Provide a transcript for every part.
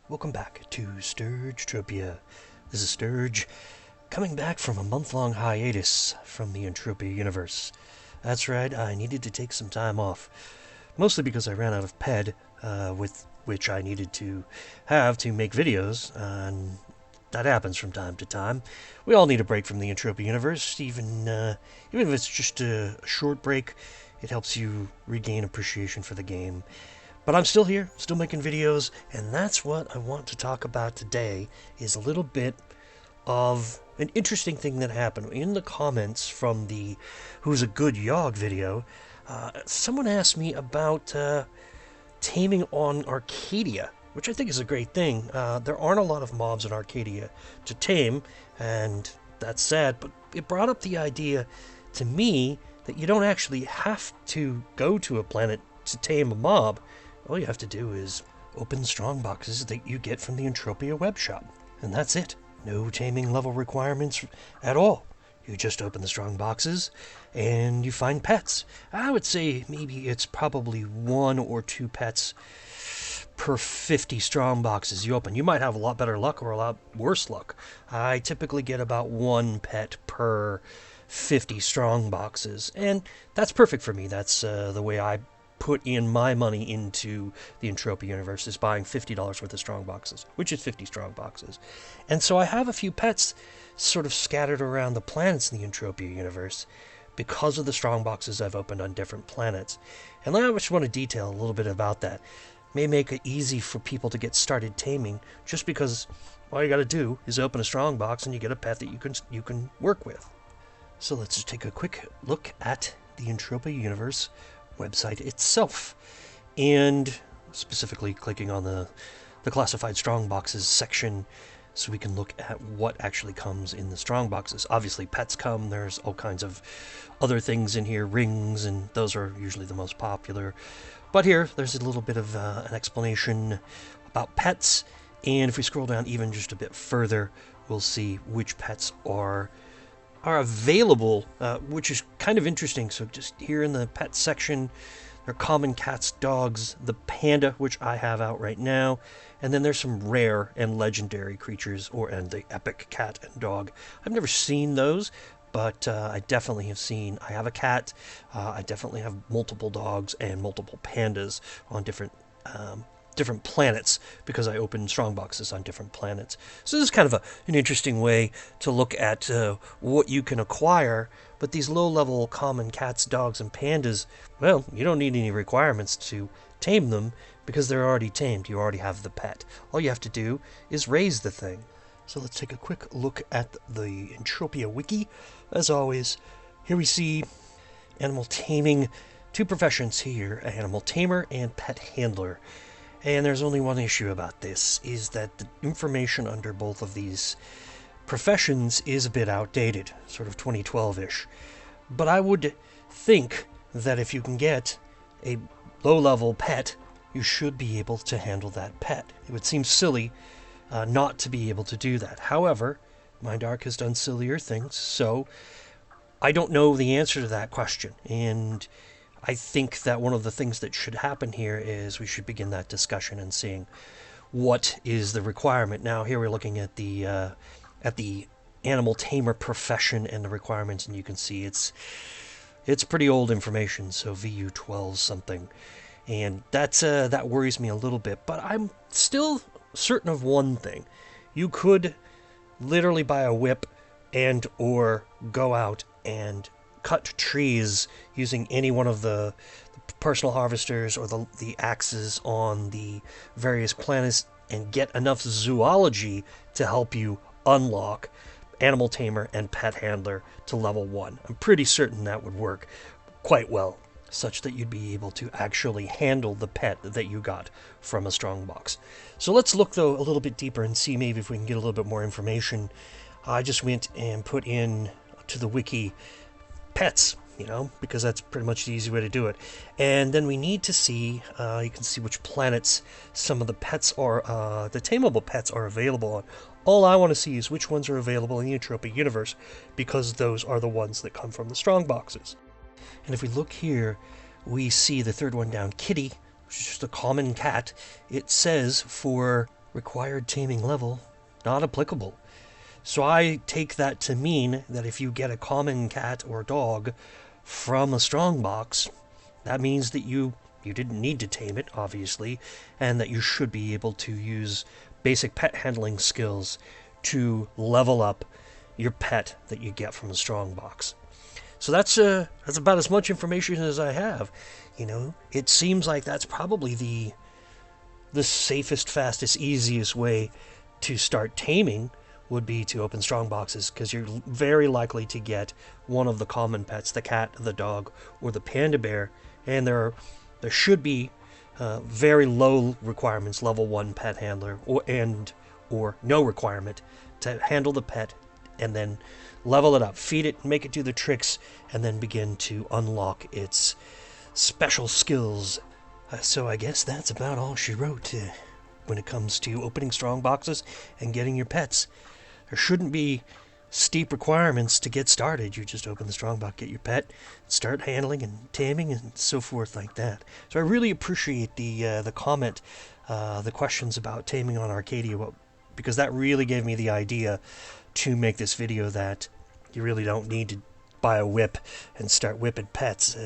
Welcome back to Entropia. This is Sturge, coming back from a month-long hiatus from the Entropia Universe. That's right, I needed to take some time off, mostly because I ran out of PED, with which I needed to have to make videos, and that happens from time to time. We all need a break from the Entropia Universe, even if it's just a short break. It helps you regain appreciation for the game. But I'm still here, still making videos, and that's what I want to talk about today, is a little bit of an interesting thing that happened. In the comments from the Who's a Good Yogg video, someone asked me about taming on Arcadia, which I think is a great thing. There aren't a lot of mobs in Arcadia to tame, and that's sad, but it brought up the idea to me that you don't actually have to go to a planet to tame a mob. All you have to do is open Strongboxes that you get from the Entropia webshop. And that's it. No taming level requirements at all. You just open the Strongboxes and you find pets. I would say maybe it's probably 1 or 2 pets per 50 Strongboxes you open. You might have a lot better luck or a lot worse luck. I typically get about 1 pet per 50 Strongboxes, and that's perfect for me. That's the way I put in my money into the Entropia Universe, is buying $50 worth of Strongboxes, which is 50 Strongboxes. And so I have a few pets sort of scattered around the planets in the Entropia Universe because of the Strongboxes I've opened on different planets. And I just want to detail a little bit about that. May make it easy for people to get started taming, just because all you got to do is open a Strongbox and you get a pet that you can work with. So let's just take a quick look at the Entropia Universe website itself, and specifically clicking on the classified Strongboxes section so we can look at what actually comes in the Strongboxes. Obviously pets come, there's all kinds of other things in here, rings, and those are usually the most popular. But here, there's a little bit of an explanation about pets, and if we scroll down even just a bit further, we'll see which pets are available, which is kind of interesting. So just here in the pet section, there are common cats, dogs, the panda, which I have out right now, and then there's some rare and legendary creatures, and the epic cat and dog. I've never seen those, but I definitely have seen. I have a cat. I definitely have multiple dogs and multiple pandas on different planets, because I open Strongboxes on different planets. So this is kind of an interesting way to look at what you can acquire. But these low-level common cats, dogs, and pandas, well, you don't need any requirements to tame them because they're already tamed. You already have the pet. All you have to do is raise the thing. So let's take a quick look at the Entropia Wiki. As always, here we see animal taming. 2 professions here, animal tamer and pet handler. And there's only one issue about this, is that the information under both of these professions is a bit outdated, sort of 2012-ish. But I would think that if you can get a low-level pet, you should be able to handle that pet. It would seem silly not to be able to do that. However, Mindark has done sillier things, so I don't know the answer to that question. And I think that one of the things that should happen here is we should begin that discussion and seeing what is the requirement. Now here we're looking at the animal tamer profession and the requirements, and you can see it's pretty old information, so VU 12 something, and that worries me a little bit. But I'm still certain of one thing: you could literally buy a whip and or go out and cut trees using any one of the personal harvesters or the axes on the various planets, and get enough zoology to help you unlock animal tamer and pet handler to level 1. I'm pretty certain that would work quite well, such that you'd be able to actually handle the pet that you got from a Strongbox. So let's look though a little bit deeper and see maybe if we can get a little bit more information. I just went and put in to the wiki pets, because that's pretty much the easy way to do it. And then we need to see, you can see which planets some of the pets are, the tameable pets are available on. All I want to see is which ones are available in the Entropia Universe, because those are the ones that come from the Strongboxes. And if we look here, we see the third one down, Kitty, which is just a common cat. It says for required taming level not applicable. So I take that to mean that if you get a common cat or dog from a Strongbox, that means that you didn't need to tame it, obviously, and that you should be able to use basic pet handling skills to level up your pet that you get from a Strongbox. So that's about as much information as I have. It seems like that's probably the safest, fastest, easiest way to start taming would be to open Strongboxes, because you're very likely to get one of the common pets, the cat, the dog, or the panda bear, and there should be very low requirements, level 1 pet handler, or no requirement to handle the pet, and then level it up, feed it, make it do the tricks, and then begin to unlock its special skills. So I guess that's about all she wrote when it comes to opening Strongboxes and getting your pets. There shouldn't be steep requirements to get started. You just open the Strongbox, get your pet, start handling and taming and so forth like that. So I really appreciate the comment, the questions about taming on Arcadia, because that really gave me the idea to make this video that you really don't need to buy a whip and start whipping pets,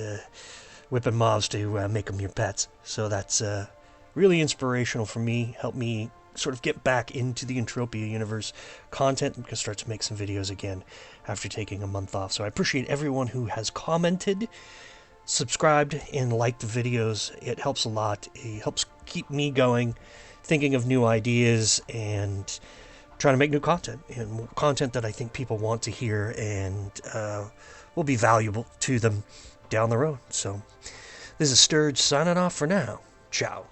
whipping mobs to make them your pets. So that's really inspirational for me, helped me sort of get back into the Entropia Universe content and can start to make some videos again after taking a month off. So I appreciate everyone who has commented, subscribed, and liked the videos. It helps a lot. It helps keep me going, thinking of new ideas, and trying to make new content, and content that I think people want to hear and will be valuable to them down the road. So this is Sturge signing off for now. Ciao.